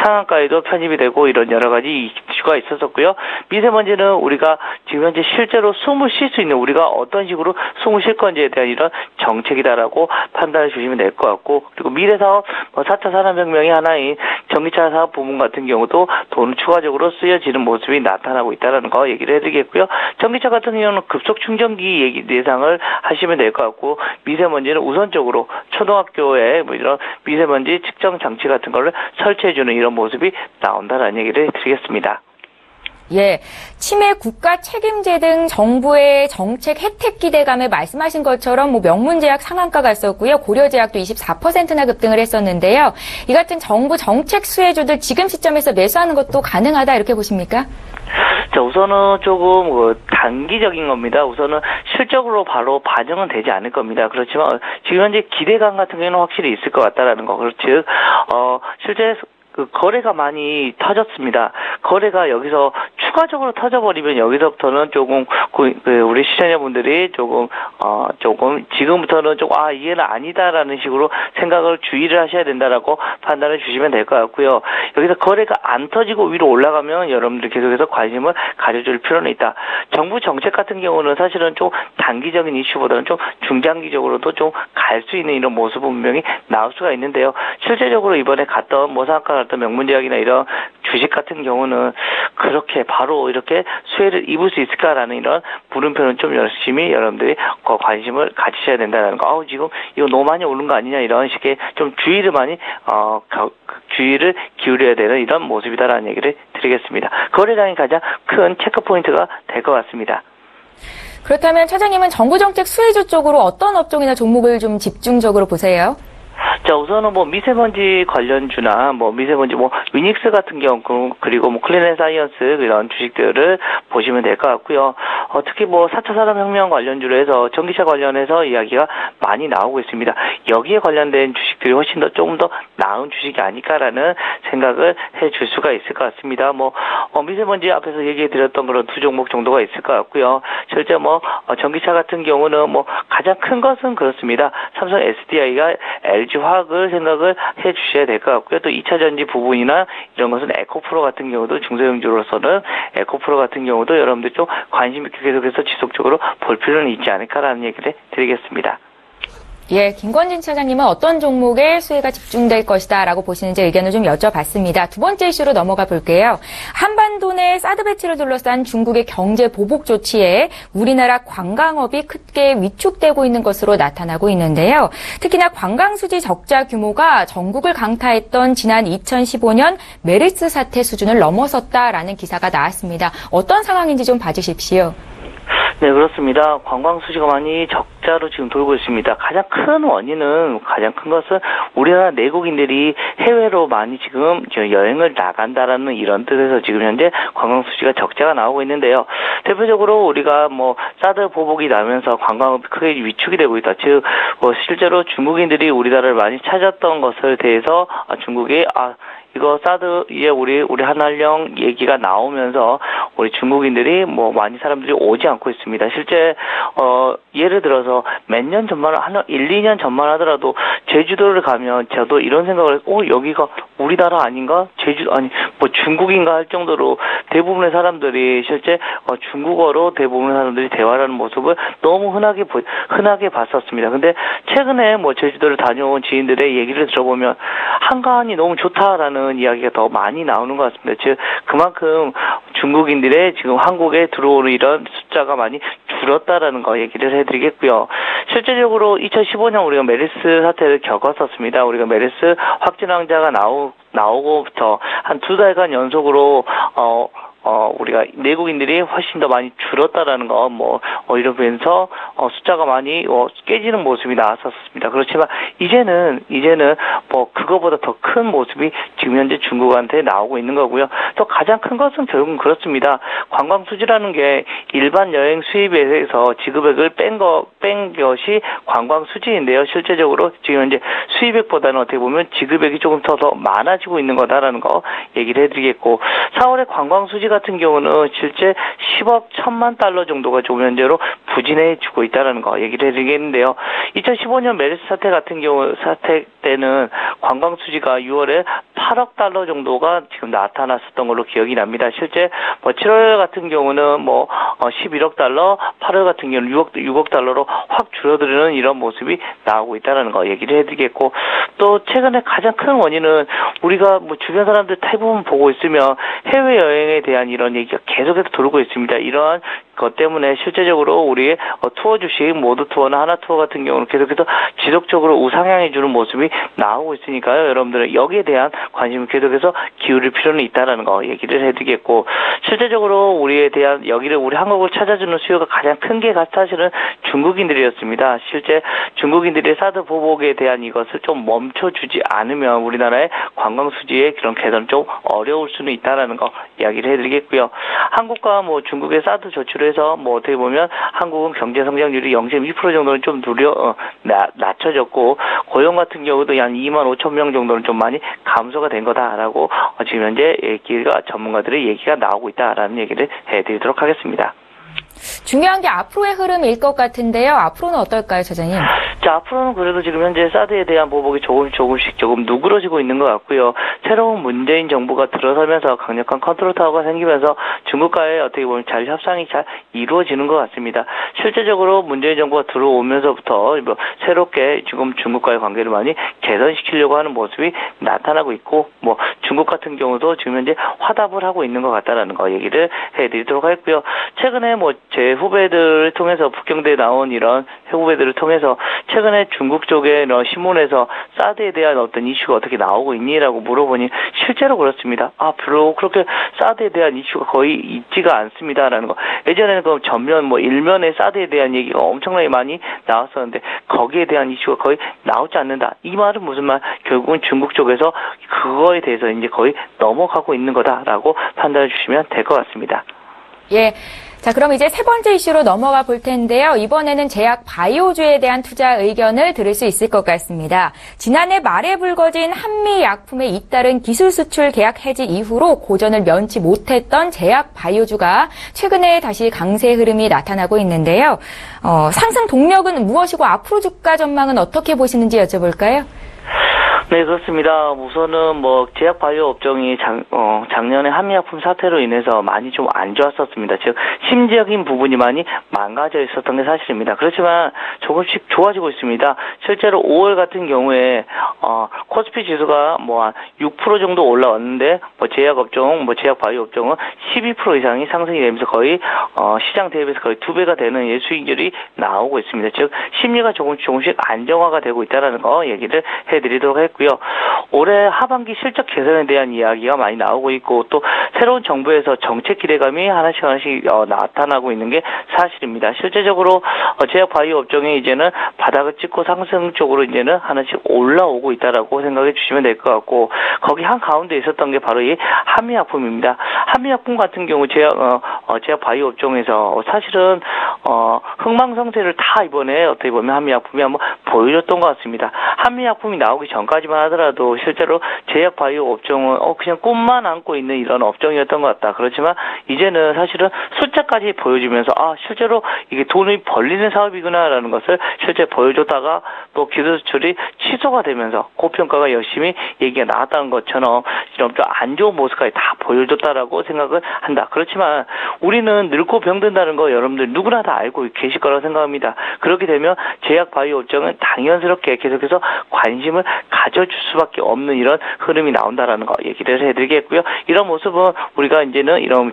상한가에도 편입이 되고 이런 여러 가지 이슈가 있었었고요. 미세먼지는 우리가 지금 현재 실제로 숨을 쉴 수 있는 우리가 어떤 식으로 숨을 쉴 건지에 대한 이런 정책이다라고 판단해 주시면 될 것 같고, 그리고 미래사업 4차 산업혁명의 하나인 전기차 사업 부문 같은 경우도 돈은 추가적으로 쓰여지는 모습이 나타나고 있다는 거 얘기를 해드리겠고요. 전기차 같은 경우는 급속 충전기 예상을 하시면 될 것 같고, 미세먼지는 우선적으로 초등학교에 뭐 이런 미세먼지 측정 장치 같은 거를 설치해주는 이런 모습이 나온다는 얘기를 드리겠습니다. 예, 치매 국가 책임제 등 정부의 정책 혜택 기대감에 말씀하신 것처럼 뭐 명문제약 상한가가 있었고요. 고려제약도 24%나 급등을 했었는데요. 이 같은 정부 정책 수혜주들 지금 시점에서 매수하는 것도 가능하다 이렇게 보십니까? 자, 우선은 조금 단기적인 겁니다. 우선은 실적으로 바로 반영은 되지 않을 겁니다. 그렇지만 지금 현재 기대감 같은 경우는 확실히 있을 것 같다라는 거. 즉, 실제 거래가 많이 터졌습니다. 거래가 여기서 추가적으로 터져버리면 여기서부터는 조금 우리 시청자분들이 조금 지금부터는 조금 이해는 아니다라는 식으로 생각을 주의를 하셔야 된다라고 판단을 주시면 될 것 같고요. 여기서 거래가 안 터지고 위로 올라가면 여러분들 계속해서 관심을 가져줄 필요는 있다. 정부 정책 같은 경우는 사실은 좀 단기적인 이슈보다는 좀 중장기적으로도 좀 갈 수 있는 이런 모습은 분명히 나올 수가 있는데요. 실제적으로 이번에 갔던 상한가 갔던 명문제약이나 이런 주식 같은 경우는 그렇게 바로 이렇게 수혜를 입을 수 있을까라는 이런 물음표는 좀 열심히 여러분들이 관심을 가지셔야 된다는 거. 지금 이거 너무 많이 오른 거 아니냐 이런 식의 좀 주의를 많이 주의를 기울여야 되는 이런 모습이다라는 얘기를 드리겠습니다. 거래량이 가장 큰 체크 포인트가 될 것 같습니다. 그렇다면 차장님은 정부 정책 수혜주 쪽으로 어떤 업종이나 종목을 좀 집중적으로 보세요? 자, 우선은 미세먼지 관련주나 미세먼지 위닉스 같은 경우 그리고 클린앤사이언스 이런 주식들을 보시면 될 것 같고요. 특히 4차 산업혁명 관련주로 해서 전기차 관련해서 이야기가 많이 나오고 있습니다. 여기에 관련된 주식들이 훨씬 더 조금 더 나은 주식이 아닐까라는 생각을 해줄 수가 있을 것 같습니다. 미세먼지 앞에서 얘기해드렸던 그런 두 종목 정도가 있을 것 같고요. 실제 전기차 같은 경우는 가장 큰 것은 그렇습니다. 삼성 SDI가 LG 화학을 생각을 해 주셔야 될 것 같고요. 또 2차 전지 부분이나 이런 것은 에코프로 같은 경우도 중소형주로서는 에코프로 같은 경우도 여러분들 좀 관심 있게 계속해서 지속적으로 볼 필요는 있지 않을까라는 얘기를 드리겠습니다. 예, 김건진 차장님은 어떤 종목에 수혜가 집중될 것이다라고 보시는지 의견을 좀 여쭤봤습니다. 두 번째 이슈로 넘어가 볼게요. 한반도 내 사드 배치를 둘러싼 중국의 경제 보복 조치에 우리나라 관광업이 크게 위축되고 있는 것으로 나타나고 있는데요. 특히나 관광 수지 적자 규모가 전국을 강타했던 지난 2015년 메르스 사태 수준을 넘어섰다라는 기사가 나왔습니다. 어떤 상황인지 좀 봐주십시오. 네, 그렇습니다. 관광 수지가 많이 적자로 지금 돌고 있습니다. 가장 큰 것은 우리나라 내국인들이 해외로 많이 지금 여행을 나간다라는 이런 뜻에서 지금 현재 관광 수지가 적자가 나오고 있는데요. 대표적으로 우리가 사드 보복이 나면서 관광업이 크게 위축이 되고 있다. 즉, 실제로 중국인들이 우리나라를 많이 찾았던 것에 대해서 중국이 이거 사드에 우리 한한령 얘기가 나오면서 우리 중국인들이 많이 사람들이 오지 않고 있습니다. 실제 예를 들어서 몇 년 전만 1, 2년 전만 하더라도 제주도를 가면 저도 이런 생각을 여기가 우리나라 아닌가? 중국인가 할 정도로 대부분의 사람들이 실제 중국어로 대부분의 사람들이 대화를 하는 모습을 너무 흔하게 봤었습니다. 근데 최근에 제주도를 다녀온 지인들의 얘기를 들어보면 한강이 너무 좋다라는 이야기가 더 많이 나오는 것 같습니다. 즉 그만큼 중국인들의 지금 한국에 들어오는 이런 숫자가 많이 줄었다라는 거 얘기를 해드리겠고요. 실제적으로 2015년 우리가 메르스 사태를 겪었었습니다. 우리가 메르스 확진 환자가 나오고부터 한 2달간 연속으로 우리가 내국인들이 훨씬 더 많이 줄었다라는 거, 이러면서 숫자가 많이 깨지는 모습이 나왔었습니다. 그렇지만 이제는 그거보다 더 큰 모습이 지금 현재 중국한테 나오고 있는 거고요. 또 가장 큰 것은 결국은 그렇습니다. 관광 수지라는 게 일반 여행 수입에서 지급액을 뺀 것이 관광 수지인데요. 실제적으로 지금 현재 수입액보다는 어떻게 보면 지급액이 조금 더 많아지고 있는 거다라는 거 얘기를 해드리겠고, 4월에 관광 수지 같은 경우는 실제 10억 1천만 달러 정도가 지금 현재로 부진해지고 있다는 거 얘기를 해드리겠는데요. 2015년 메르스 사태 때는 관광 수지가 6월에 8억 달러 정도가 지금 나타났었던 걸로 기억이 납니다. 실제 7월 같은 경우는 11억 달러, 8월 같은 경우는 6억 달러로 확 줄어드는 이런 모습이 나오고 있다는 거 얘기를 해드리겠고, 또 최근에 가장 큰 원인은 우리가 뭐 주변 사람들 대부분 보고 있으면 해외여행에 대한 이런 얘기가 계속해서 돌고 있습니다. 이러한 것 때문에 실제적으로 우리의 투어 주식, 모두 투어나 하나 투어 같은 경우는 계속해서 지속적으로 우상향해주는 모습이 나오고 있으니까요. 여러분들은 여기에 대한 관심을 계속해서 기울일 필요는 있다라는 거 얘기를 해드리겠고, 실제적으로 우리에 대한 여기를 우리 한국을 찾아주는 수요가 가장 큰 게 사실은 중국인들이었습니다. 실제 중국인들의 사드 보복에 대한 이것을 좀 멈춰주지 않으면 우리나라의 관광 수지의 그런 개선 좀 어려울 수는 있다라는 거 이야기를 해드리겠고요. 한국과 뭐 중국의 사드 저출해서 뭐 어떻게 보면 한국은 경제 성장률이 0.2% 정도는 좀 낮춰졌고, 고용 같은 경우도 한 2만 5천 명 정도는 좀 많이 감소가 된 거다라고 지금 현재 얘기가 전문가들의 얘기가 나오고 있다라는 얘기를 해드리도록 하겠습니다. 중요한 게 앞으로의 흐름일 것 같은데요. 앞으로는 어떨까요, 저자님? 자, 앞으로는 그래도 지금 현재 사드에 대한 보복이 조금씩 누그러지고 있는 것 같고요. 새로운 문재인 정부가 들어서면서 강력한 컨트롤 타워가 생기면서 중국과의 어떻게 보면 잘 협상이 잘 이루어지는 것 같습니다. 실제적으로 문재인 정부가 들어오면서부터 뭐 새롭게 지금 중국과의 관계를 많이 개선시키려고 하는 모습이 나타나고 있고, 뭐 중국 같은 경우도 지금 현재 화답을 하고 있는 것 같다라는 거 얘기를 해드리도록 하겠고요. 최근에 뭐 제 후배들을 통해서 북경대에 나온 이런 후배들을 통해서 최근에 중국 쪽에 신문에서 사드에 대한 어떤 이슈가 어떻게 나오고 있니라고 물어보니 실제로 그렇습니다. 별로 그렇게 사드에 대한 이슈가 거의 있지가 않습니다라는 거. 예전에는 그 전면 뭐 일면에 사드에 대한 얘기가 엄청나게 많이 나왔었는데 거기에 대한 이슈가 거의 나오지 않는다. 이 말은 무슨 말? 결국은 중국 쪽에서 그거에 대해서 이제 거의 넘어가고 있는 거다라고 판단해 주시면 될 것 같습니다. 예. 자, 그럼 이제 세 번째 이슈로 넘어가 볼 텐데요. 이번에는 제약 바이오주에 대한 투자 의견을 들을 수 있을 것 같습니다. 지난해 말에 불거진 한미 약품에 잇따른 기술 수출 계약 해지 이후로 고전을 면치 못했던 제약 바이오주가 최근에 다시 강세 흐름이 나타나고 있는데요. 상승 동력은 무엇이고 앞으로 주가 전망은 어떻게 보시는지 여쭤볼까요? 네, 그렇습니다. 우선은 뭐 제약 바이오 업종이 작년에 한미약품 사태로 인해서 많이 좀 안 좋았었습니다. 즉 심리적인 부분이 많이 망가져 있었던 게 사실입니다. 그렇지만 조금씩 좋아지고 있습니다. 실제로 5월 같은 경우에 코스피 지수가 뭐 한 6% 정도 올라왔는데 뭐 제약 업종, 뭐 제약 바이오 업종은 12% 이상이 상승이 되면서 거의 시장 대비해서 거의 2배가 되는 수익률이 나오고 있습니다. 즉 심리가 조금씩 안정화가 되고 있다는 거 얘기를 해드리도록 했고요. 올해 하반기 실적 개선에 대한 이야기가 많이 나오고 있고, 또 새로운 정부에서 정책 기대감이 하나씩 나타나고 있는 게 사실입니다. 실제적으로 제약 바이오 업종이 이제는 바닥을 찍고 상승 쪽으로 이제는 하나씩 올라오고 있다라고 생각해 주시면 될 것 같고, 거기 한 가운데 있었던 게 바로 이 한미약품입니다. 한미약품 같은 경우 제약 바이오 업종에서 사실은 흥망성쇠를 다 이번에 어떻게 보면 한미약품이 한번 보여줬던 것 같습니다. 한미약품이 나오기 전까지만 하더라도 실제로 제약 바이오 업종은 그냥 꿈만 안고 있는 이런 업종이었던 것 같다. 그렇지만 이제는 사실은 숫자까지 보여주면서 실제로 이게 돈이 벌리는 사업이구나라는 것을 실제 보여줬다가 또 기술 수출이 취소가 되면서 고평가가 열심히 얘기가 나왔다는 것처럼 이런 좀 안 좋은 모습까지 다 보여줬다라고 생각을 한다. 그렇지만 우리는 늙고 병든다는 거 여러분들 누구나 다 알고 계실 거라고 생각합니다. 그렇게 되면 제약 바이오 업종은 당연스럽게 계속해서 관심을 가져줄 수밖에 없는 이런 흐름이 나온다라는 거 얘기를 해드리겠고요. 이런 모습은 우리가 이제는 이런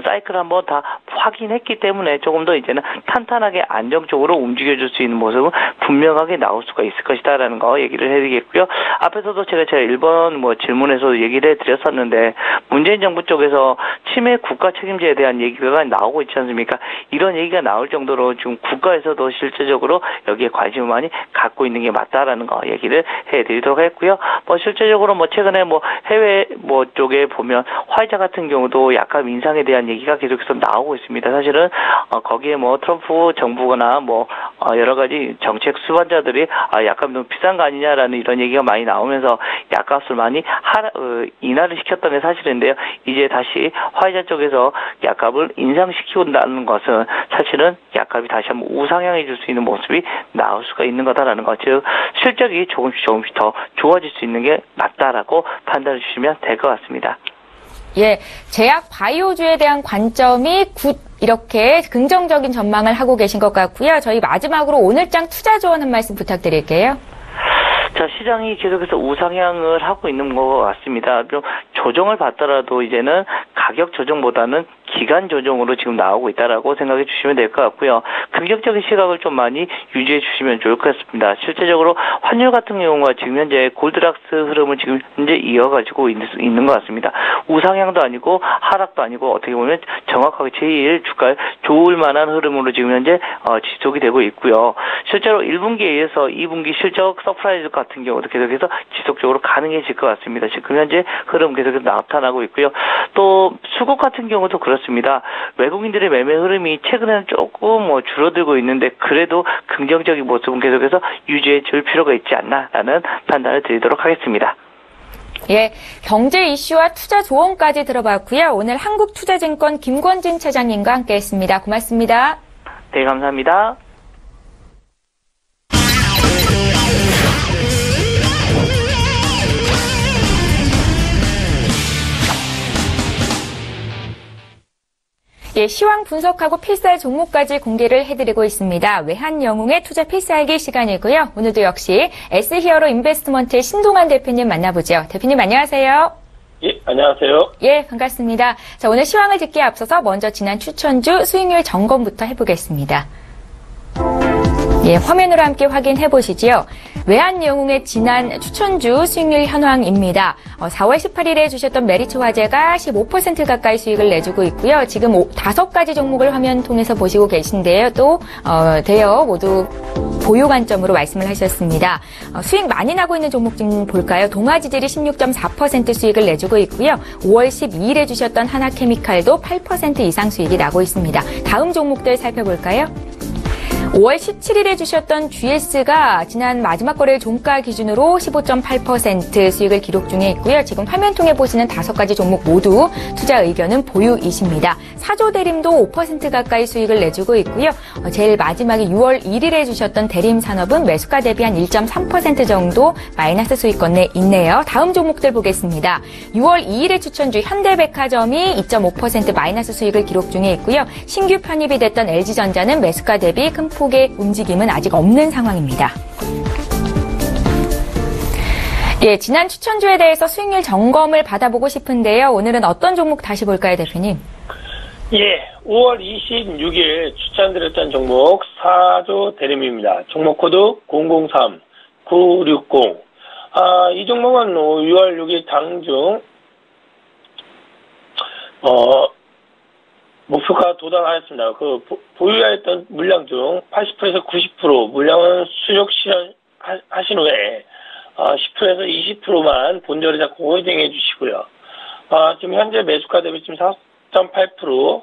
사이클 한번 다 확인했기 때문에 조금 더 이제는 탄탄하게 안정적으로 움직여줄 수 있는 모습은 분명하게 나올 수가 있을 것이다라는 거 얘기를 해드리겠고요. 앞에서도 제가 1번 질문에서 얘기를 해드렸었는데 문재인 정부 쪽에서 치매 국가 책임제에 대한 얘기가 나오고 있지 않습니까? 이런 얘기가 나올 정도로 지금 국가에서도 실제적으로 여기에 관심을 많이 갖고 있는 게 맞다라는 거 얘기를 해드리도록 했고요. 실제적으로 최근에 해외 쪽에 보면 화이자 같은 경우도 약간 인상에 대한 얘기가 계속해서 나오고 있습니다. 사실은 거기에 트럼프 정부거나 여러 가지 정책 수반자들이 약간 너무 비싼 거 아니냐라는 이런 얘기가 많이 나오면서 약값을 많이 인하를 시켰던 게 사실인데요. 이제 다시 화이자 쪽에서 약값을 인상시키고나는 것은 사실은 약값이 다시 한번 우상향해 줄 수 있는 모습이 나올 수가 있는 거다라는 것. 즉 실적이 조금씩 더 좋아질 수 있는 게 맞다라고 판단해 주시면 될 것 같습니다. 예, 제약 바이오주에 대한 관점이 이렇게 긍정적인 전망을 하고 계신 것 같고요. 저희 마지막으로 오늘장 투자 조언 한 말씀 부탁드릴게요. 자, 시장이 계속해서 우상향을 하고 있는 것 같습니다. 좀 조정을 받더라도 이제는 가격 조정보다는 기간 조정으로 지금 나오고 있다라고 생각해 주시면 될 것 같고요. 긍정적인 시각을 좀 많이 유지해 주시면 좋을 것 같습니다. 실제적으로 환율 같은 경우가 지금 현재 골드락스 흐름을 지금 현재 이어가지고 있는 것 같습니다. 우상향도 아니고 하락도 아니고 어떻게 보면 정확하게 제일 주가에 좋을 만한 흐름으로 지금 현재 지속이 되고 있고요. 실제로 1분기에 의해서 2분기 실적 서프라이즈 같은 경우도 계속해서 지속적으로 가능해질 것 같습니다. 지금 현재 흐름 계속해서 나타나고 있고요. 또 수급 같은 경우도 그렇습니다. 외국인들의 매매 흐름이 최근에는 조금 줄어들고 있는데 그래도 긍정적인 모습은 계속해서 유지해 줄 필요가 있지 않나라는 판단을 드리도록 하겠습니다. 예, 경제 이슈와 투자 조언까지 들어봤고요. 오늘 한국투자증권 김권진 차장님과 함께했습니다. 고맙습니다. 네, 감사합니다. 예, 시황 분석하고 필살 종목까지 공개를 해드리고 있습니다. 외환영웅의 투자 필살기 시간이고요. 오늘도 역시 S히어로 인베스트먼트의 신동환 대표님 만나보죠. 대표님 안녕하세요. 예, 안녕하세요. 예, 반갑습니다. 자, 오늘 시황을 듣기에 앞서서 먼저 지난 추천주 수익률 점검부터 해보겠습니다. 예, 화면으로 함께 확인해 보시죠. 외환영웅의 지난 추천주 수익률 현황입니다. 4월 18일에 주셨던 메리츠 화재가 15% 가까이 수익을 내주고 있고요. 지금 5가지 종목을 화면 통해서 보시고 계신데요. 또 대여 모두 보유 관점으로 말씀을 하셨습니다. 수익 많이 나고 있는 종목 좀 볼까요? 동아지질이 16.4% 수익을 내주고 있고요. 5월 12일에 주셨던 하나케미칼도 8% 이상 수익이 나고 있습니다. 다음 종목들 살펴볼까요? 5월 17일에 주셨던 GS가 지난 마지막 거래일 종가 기준으로 15.8% 수익을 기록 중에 있고요. 지금 화면 통해 보시는 5가지 종목 모두 투자 의견은 보유이십니다. 사조대림도 5% 가까이 수익을 내주고 있고요. 제일 마지막에 6월 1일에 주셨던 대림산업은 매수가 대비 한 1.3% 정도 마이너스 수익권에 있네요. 다음 종목들 보겠습니다. 6월 2일에 추천주 현대백화점이 2.5% 마이너스 수익을 기록 중에 있고요. 신규 편입이 됐던 LG전자는 매수가 대비 큰 폭의 움직임은 아직 없는 상황입니다. 예, 지난 추천주에 대해서 수익률 점검을 받아보고 싶은데요. 오늘은 어떤 종목 다시 볼까요, 대표님? 예, 5월 26일 추천드렸던 종목 사조 대림입니다. 종목 코드 003960. 이 종목은 6월 6일 당중 목표가 도달하였습니다. 그 보유하였던 물량 중 80%에서 90% 물량은 수yok 실현하신 후에 10%에서 20%만 본절을 잡고 홀딩해 주시고요. 지금 현재 매수가 대비 지금 4.8%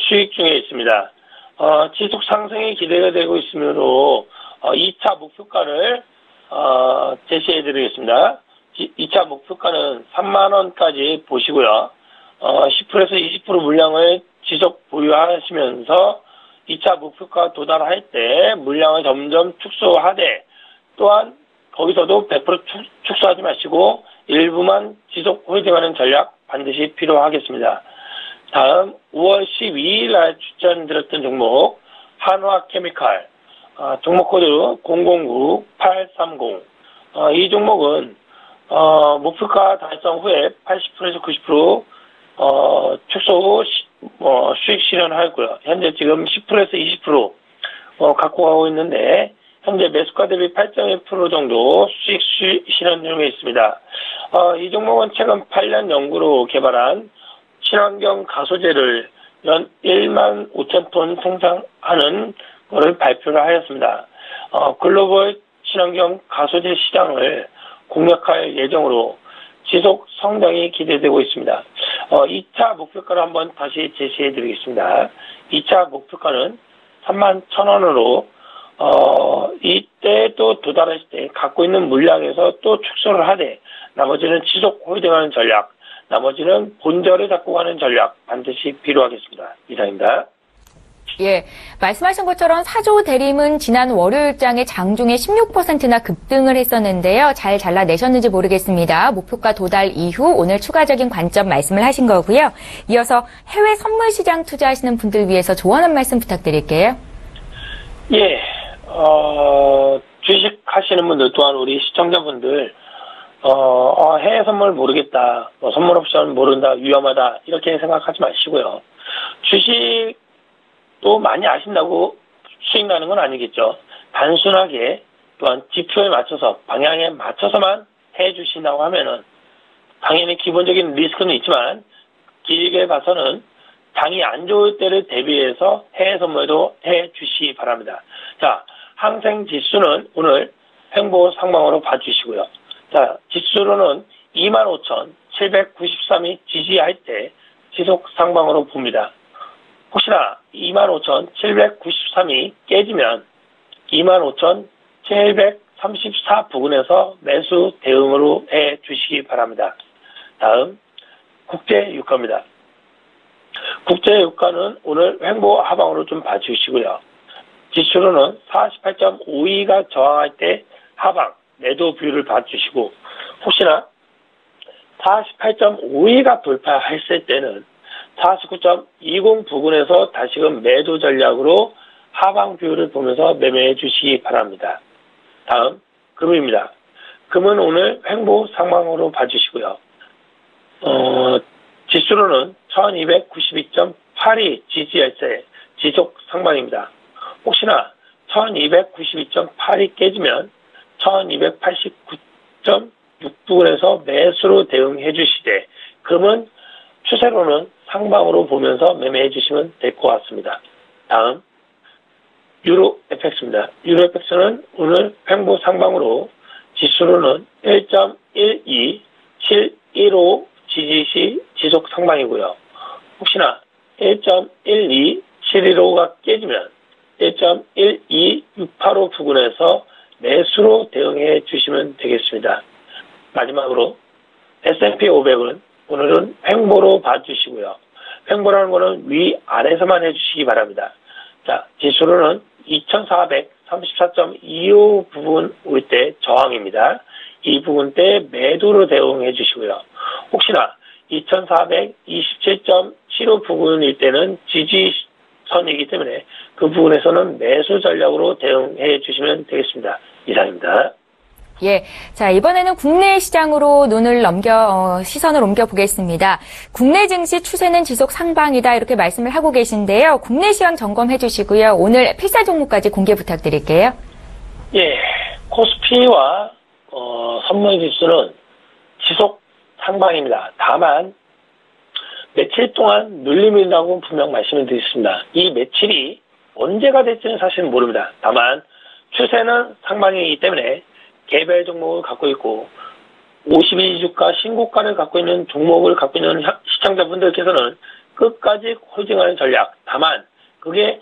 수익 중에 있습니다. 지속 상승이 기대가 되고 있으므로 2차 목표가를 제시해 드리겠습니다. 2차 목표가는 3만 원까지 보시고요. 10%에서 20% 물량을 지속 보유하시면서 2차 목표가 도달할 때 물량을 점점 축소하되 또한 거기서도 100% 축소하지 마시고 일부만 지속 홀딩하는 전략 반드시 필요하겠습니다. 다음 5월 12일 날 추천드렸던 종목 한화케미칼 종목 코드 009830 이 종목은 목표가 달성 후에 80%에서 90% 축소 수익 실현하였고요. 현재 지금 10%에서 20% 갖고 가고 있는데 현재 매수가 대비 8.1% 정도 수익 실현 중에 있습니다. 이 종목은 최근 8년 연구로 개발한 친환경 가소제를 연 1만 5천 톤 생산하는 것을 발표를 하였습니다. 글로벌 친환경 가소제 시장을 공략할 예정으로 지속 성장이 기대되고 있습니다. 2차 목표가를 한번 다시 제시해 드리겠습니다. 2차 목표가는 31,000원으로 이때 또 도달했을 때 갖고 있는 물량에서 또 축소를 하되 나머지는 지속 홀딩하는 전략, 나머지는 본절을 잡고 가는 전략 반드시 필요하겠습니다. 이상입니다. 예, 말씀하신 것처럼 사조 대림은 지난 월요일장에 장중에 16%나 급등을 했었는데요. 잘 잘라내셨는지 모르겠습니다. 목표가 도달 이후 오늘 추가적인 관점 말씀을 하신 거고요. 이어서 해외 선물 시장 투자하시는 분들 위해서 조언 한 말씀 부탁드릴게요. 예, 주식 하시는 분들 또한 우리 시청자분들 해외 선물 모르겠다, 선물 옵션 모른다, 위험하다 이렇게 생각하지 마시고요. 주식도 많이 아신다고 수익 나는 건 아니겠죠. 단순하게 또한 지표에 맞춰서 방향에 맞춰서만 해주신다고 하면은 당연히 기본적인 리스크는 있지만 길게 봐서는 장이 안 좋을 때를 대비해서 해외 선물도 해주시기 바랍니다. 자, 항생 지수는 오늘 횡보 상방으로 봐주시고요. 자, 지수로는 25,793이 지지할 때 지속 상방으로 봅니다. 혹시나 25,793이 깨지면 25,734 부근에서 매수 대응으로 해 주시기 바랍니다. 다음 국제유가입니다. 국제유가는 오늘 횡보 하방으로 좀 봐주시고요. 지수로는 48.52가 저항할 때 하방 매도 비율을 봐주시고, 혹시나 48.52가 돌파했을 때는 49.20 부근에서 다시금 매도 전략으로 하방 비율을 보면서 매매해 주시기 바랍니다. 다음 금입니다. 금은 오늘 횡보 상방으로 봐주시고요. 지수로는 1292.8이 지지할 때 지속 상방입니다. 혹시나 1292.8이 깨지면 1289.6 부근에서 매수로 대응해 주시되, 금은 추세로는 상방으로 보면서 매매해 주시면 될 것 같습니다. 다음 유로 FX입니다. 유로 FX는 오늘 횡보 상방으로 지수로는 1.12715 지지시 지속 상방이고요. 혹시나 1.12715가 깨지면 1.12685 부근에서 매수로 대응해 주시면 되겠습니다. 마지막으로 S&P 500은 오늘은 횡보로 봐주시고요. 횡보라는 것은 위아래서만 해주시기 바랍니다. 자, 지수로는 2434.25 부분 올 때 저항입니다. 이 부분 때 매도로 대응해 주시고요. 혹시나 2427.75 부분일 때는 지지선이기 때문에 그 부분에서는 매수 전략으로 대응해 주시면 되겠습니다. 이상입니다. 예. 자, 이번에는 국내 시장으로 시선을 옮겨 보겠습니다. 국내 증시 추세는 지속 상방이다, 이렇게 말씀을 하고 계신데요. 국내 시황 점검해 주시고요. 오늘 필사 종목까지 공개 부탁드릴게요. 예. 코스피와 선물 지수는 지속 상방입니다. 다만 며칠 동안 눌림이라고 분명 말씀을 드렸습니다. 이 며칠이 언제가 될지는 사실 모릅니다. 다만 추세는 상방이기 때문에 개별 종목을 갖고 있고 52주가 신고가를 갖고 있는 종목을 갖고 있는 시청자분들께서는 끝까지 홀딩하는 전략, 다만 그게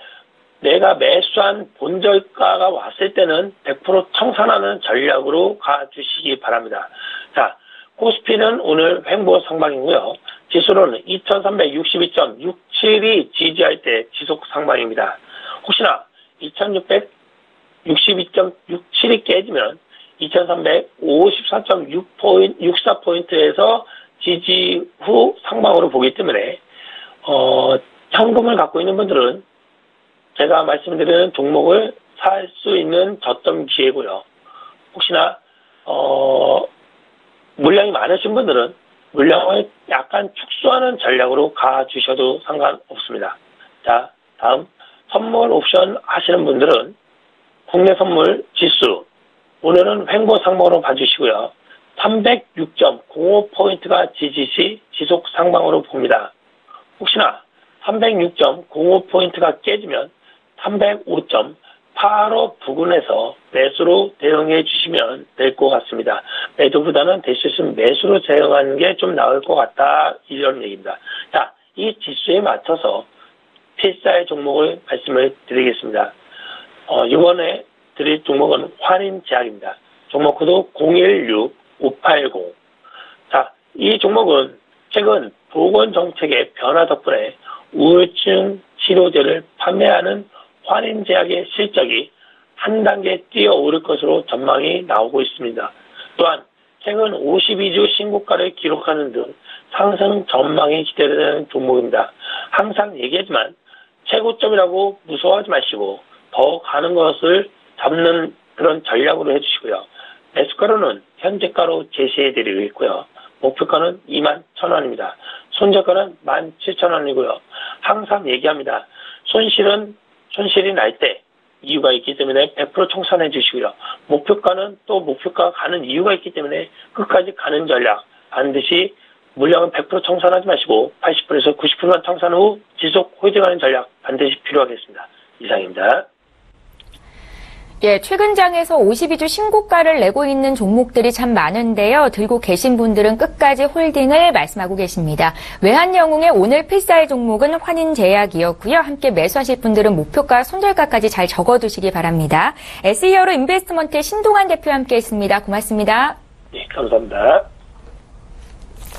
내가 매수한 본저가가 왔을 때는 100% 청산하는 전략으로 가주시기 바랍니다. 자, 코스피는 오늘 횡보 상방이고요. 지수로는 2362.67이 지지할 때 지속 상방입니다. 혹시나 2662.67이 깨지면 2354.64포인트에서 지지 후 상방으로 보기 때문에 현금을 갖고 있는 분들은 제가 말씀드리는 종목을 살 수 있는 저점 기회고요. 혹시나 물량이 많으신 분들은 물량을 약간 축소하는 전략으로 가주셔도 상관없습니다. 자, 다음 선물 옵션 하시는 분들은 국내 선물 지수 오늘은 횡보 상방으로 봐주시고요. 306.05포인트가 지지시 지속 상방으로 봅니다. 혹시나 306.05포인트가 깨지면 305.85 부근에서 매수로 대응해 주시면 될 것 같습니다. 매도보다는 될 수 있으면 매수로 대응하는 게 좀 나을 것 같다, 이런 얘기입니다. 자, 이 지수에 맞춰서 필사의 종목을 말씀을 드리겠습니다. 이번에 드릴 종목은 환인제약입니다. 종목 코드 016580. 자, 이 종목은 최근 보건정책의 변화 덕분에 우울증 치료제를 판매하는 환인제약의 실적이 한 단계 뛰어오를 것으로 전망이 나오고 있습니다. 또한 최근 52주 신고가를 기록하는 등 상승 전망이 기대되는 종목입니다. 항상 얘기하지만 최고점이라고 무서워하지 마시고 더 가는 것을 잡는 그런 전략으로 해주시고요. 매수가로는 현재가로 제시해드리고 있고요. 목표가는 21,000원입니다. 손절가는 17,000원이고요. 항상 얘기합니다. 손실이 날 때 이유가 있기 때문에 100% 청산해 주시고요. 목표가는 또 목표가 가는 이유가 있기 때문에 끝까지 가는 전략, 반드시 물량은 100% 청산하지 마시고 80%에서 90%만 청산 후 지속 홀딩하는 전략 반드시 필요하겠습니다. 이상입니다. 예, 최근 장에서 52주 신고가를 내고 있는 종목들이 참 많은데요. 들고 계신 분들은 끝까지 홀딩을 말씀하고 계십니다. 외환영웅의 오늘 필사의 종목은 환인제약이었고요. 함께 매수하실 분들은 목표가, 손절가까지 잘 적어두시기 바랍니다. SE히어로 인베스트먼트의 신동환 대표와 함께했습니다. 고맙습니다. 네, 감사합니다.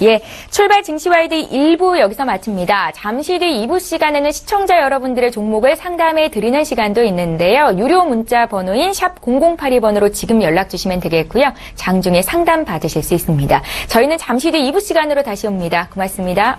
예, 출발 증시와이드 1부 여기서 마칩니다. 잠시 뒤 2부 시간에는 시청자 여러분들의 종목을 상담해 드리는 시간도 있는데요. 유료 문자 번호인 샵 0082번으로 지금 연락 주시면 되겠고요. 장중에 상담 받으실 수 있습니다. 저희는 잠시 뒤 2부 시간으로 다시 옵니다. 고맙습니다.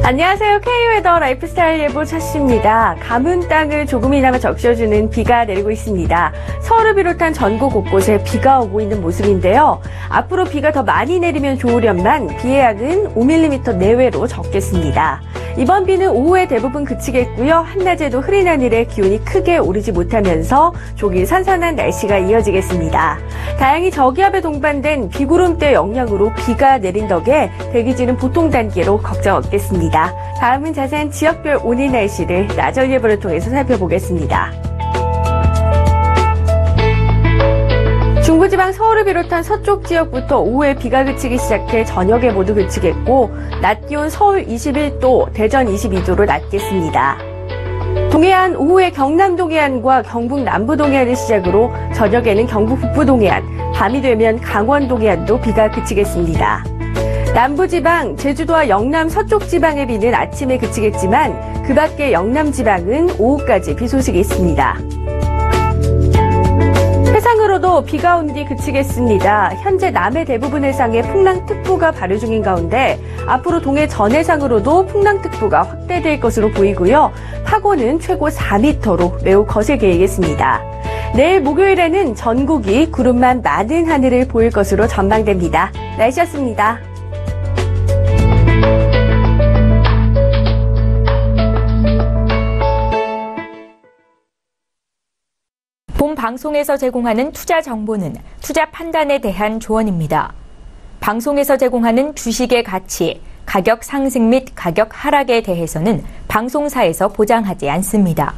안녕하세요. K웨더 라이프스타일 예보 차씨입니다. 가문 땅을 조금이나마 적셔주는 비가 내리고 있습니다. 서울을 비롯한 전국 곳곳에 비가 오고 있는 모습인데요. 앞으로 비가 더 많이 내리면 좋으련만 비의 양은 5mm 내외로 적겠습니다. 이번 비는 오후에 대부분 그치겠고요. 한낮에도 흐린 하늘에 기온이 크게 오르지 못하면서 조금 선선한 날씨가 이어지겠습니다. 다행히 저기압에 동반된 비구름대 영향으로 비가 내린 덕에 대기질은 보통 단계로 걱정 없겠습니다. 다음은 자세한 지역별 오늘 날씨를 나절 예보를 통해서 살펴보겠습니다. 중부지방 서울을 비롯한 서쪽 지역부터 오후에 비가 그치기 시작해 저녁에 모두 그치겠고 낮 기온 서울 21도, 대전 22도로 낮겠습니다. 동해안 오후에 경남 동해안과 경북 남부 동해안을 시작으로 저녁에는 경북 북부 동해안, 밤이 되면 강원 동해안도 비가 그치겠습니다. 남부지방, 제주도와 영남 서쪽 지방의 비는 아침에 그치겠지만 그 밖에 영남 지방은 오후까지 비 소식이 있습니다. 해상으로도 비가 온 뒤 그치겠습니다. 현재 남해 대부분 해상에 풍랑특보가 발효 중인 가운데 앞으로 동해 전 해상으로도 풍랑특보가 확대될 것으로 보이고요. 파고는 최고 4m로 매우 거세게 일겠습니다. 내일 목요일에는 전국이 구름만 많은 하늘을 보일 것으로 전망됩니다. 날씨였습니다. 본 방송에서 제공하는 투자 정보는 투자 판단에 대한 조언입니다. 방송에서 제공하는 주식의 가치, 가격 상승 및 가격 하락에 대해서는 방송사에서 보장하지 않습니다.